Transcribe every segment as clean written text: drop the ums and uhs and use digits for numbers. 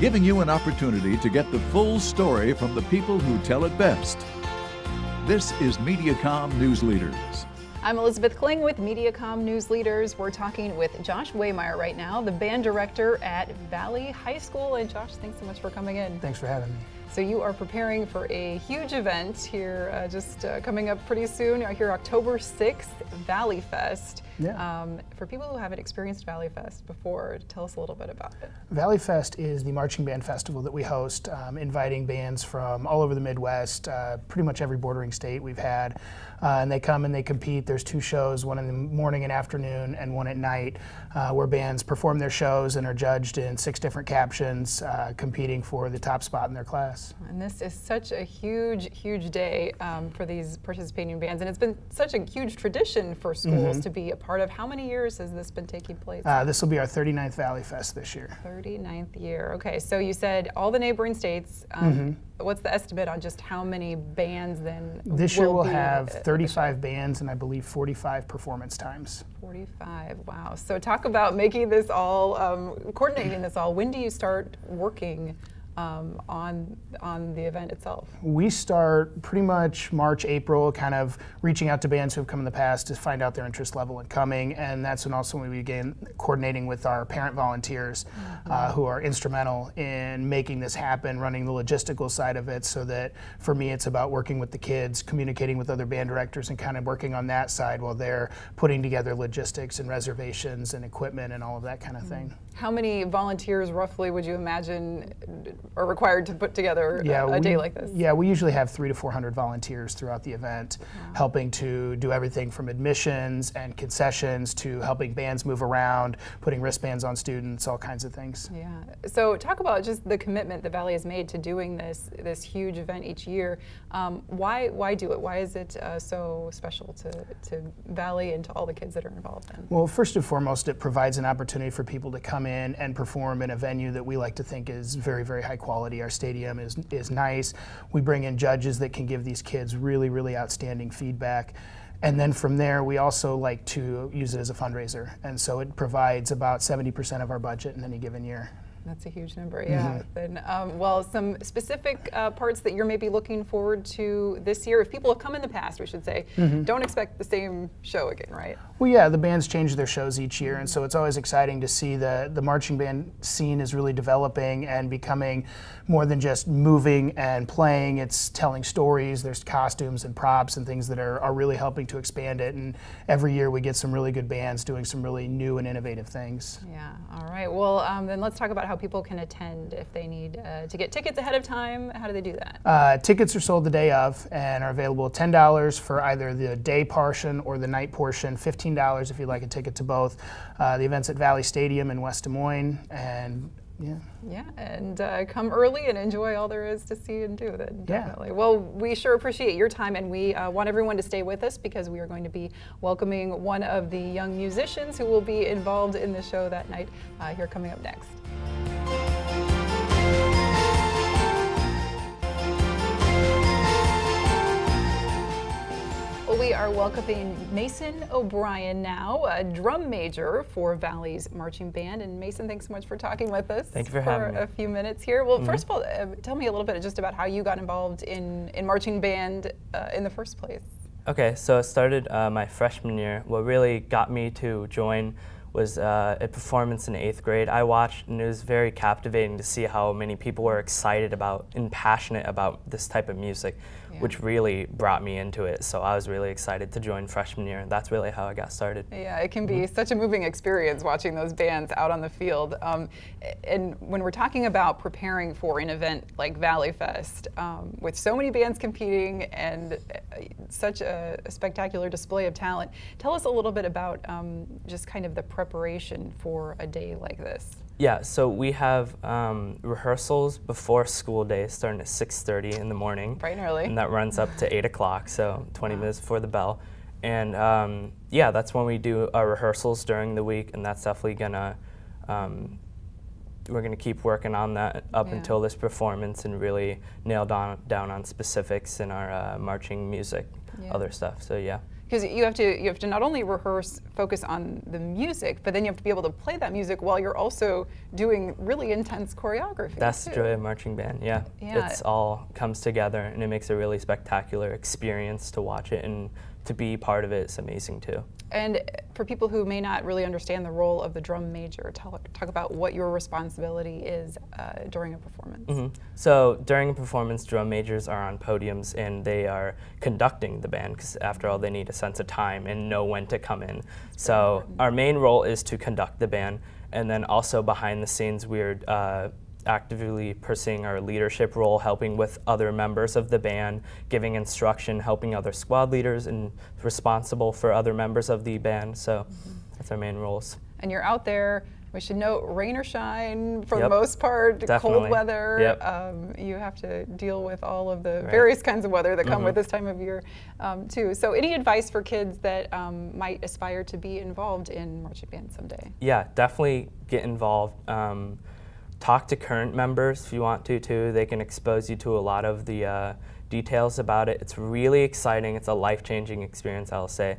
giving you an opportunity to get the full story from the people who tell it best. This is Mediacom News Leaders. I'm Elizabeth Kling with Mediacom News Leaders. We're talking with Josh Waymire right now, the band director at Valley High School. And Josh, thanks so much for coming in. Thanks for having me. So you are preparing for a huge event here, coming up pretty soon, here October 6th, Valleyfest. Yeah. For people who haven't experienced Valleyfest before, tell us a little bit about it. Valleyfest is the marching band festival that we host, inviting bands from all over the Midwest, pretty much every bordering state we've had. And they come and they compete. There's 2 shows, one in the morning and afternoon and one at night, where bands perform their shows and are judged in 6 different captions, competing for the top spot in their class. And this is such a huge, huge day for these participating bands. And it's been such a huge tradition for schools to be a part of. How many years has this been taking place? This will be our 39th Valleyfest this year. 39th year. Okay, so you said all the neighboring states. What's the estimate on just how many bands then? This year we'll have 35 bands and I believe 45 performance times. 45, wow. So talk about making this all, coordinating this all. When do you start working on the event itself? We start pretty much March, April, kind of reaching out to bands who have come in the past to find out their interest level in coming, and that's when we begin coordinating with our parent volunteers who are instrumental in making this happen, running the logistical side of it, so that for me it's about working with the kids, communicating with other band directors and kind of working on that side while they're putting together logistics and reservations and equipment and all of that kind of thing. How many volunteers roughly would you imagine are required to put together a day like this? Yeah, we usually have 300 to 400 volunteers throughout the event, helping to do everything from admissions and concessions to helping bands move around, putting wristbands on students, all kinds of things. Yeah. So talk about just the commitment the Valley has made to doing this huge event each year. Why do it? Why is it so special to Valley and to all the kids that are involved in? Well, first and foremost, it provides an opportunity for people to come in and perform in a venue that we like to think is very, very high quality. Our stadium is nice. We bring in judges that can give these kids really, really outstanding feedback. And then from there, we also like to use it as a fundraiser. And so it provides about 70% of our budget in any given year. That's a huge number, yeah. Then, well, some specific parts that you're maybe looking forward to this year. If people have come in the past, we should say, don't expect the same show again, right? Well, yeah, the bands change their shows each year, and so it's always exciting to see the marching band scene is really developing and becoming more than just moving and playing. It's telling stories. There's costumes and props and things that are really helping to expand it. And every year we get some really good bands doing some really new and innovative things. Yeah, all right. Well, then let's talk about how people can attend if they need to get tickets ahead of time. How do they do that? Tickets are sold the day of and are available $10 for either the day portion or the night portion, $15 if you'd like a ticket to both. The event's at Valley Stadium in West Des Moines, and yeah, and come early and enjoy all there is to see and do. Then definitely. Yeah. Well, we sure appreciate your time, and we want everyone to stay with us because we are going to be welcoming one of the young musicians who will be involved in the show that night here coming up next. We are welcoming Mason O'Brien now, a drum major for Valley's marching band. And Mason, thanks so much for talking with us. Thank you for having me. A few minutes here. Well, first of all, tell me a little bit just about how you got involved in marching band in the first place. Okay, so it started my freshman year. What really got me to join was a performance in 8th grade. I watched, and it was very captivating to see how many people were excited about and passionate about this type of music, which really brought me into it. So I was really excited to join freshman year, and that's really how I got started. Yeah, it can be such a moving experience watching those bands out on the field. And when we're talking about preparing for an event like Valleyfest, with so many bands competing and such a spectacular display of talent, tell us a little bit about just kind of the preparation for a day like this. Yeah, so we have rehearsals before school day starting at 6:30 in the morning. Bright and early. And that runs up to 8 o'clock, so 20 minutes before the bell. And yeah, that's when we do our rehearsals during the week, and that's definitely gonna, we're gonna keep working on that up until this performance and really nail down on specifics in our marching music, other stuff, so yeah. Because you have to not only focus on the music, but then you have to be able to play that music while you're also doing really intense choreography. That's the too. joy of marching band. Yeah, it's all comes together, and it makes a really spectacular experience to watch it, and to be part of it is amazing too. And for people who may not really understand the role of the drum major, talk about what your responsibility is during a performance. So during a performance, drum majors are on podiums and they are conducting the band, because after all, they need a sense of time and know when to come in. So our main role is to conduct the band, and then also behind the scenes, we're actively pursuing our leadership role, helping with other members of the band, giving instruction, helping other squad leaders, and responsible for other members of the band. So that's our main roles. And you're out there, we should note, rain or shine for the most part, cold weather. You have to deal with all of the various kinds of weather that come with this time of year too. So any advice for kids that might aspire to be involved in marching band someday? Yeah, definitely get involved. Talk to current members if you want to too. They can expose you to a lot of the details about it. It's really exciting. It's a life-changing experience, I'll say.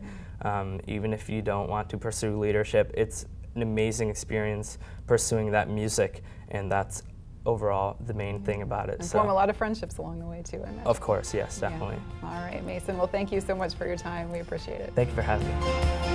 Even if you don't want to pursue leadership, it's an amazing experience pursuing that music, and that's overall the main thing about it. And form a lot of friendships along the way too, I imagine. Of course, yes, definitely. All right, Mason. Well, thank you so much for your time. We appreciate it. Thank you for having me.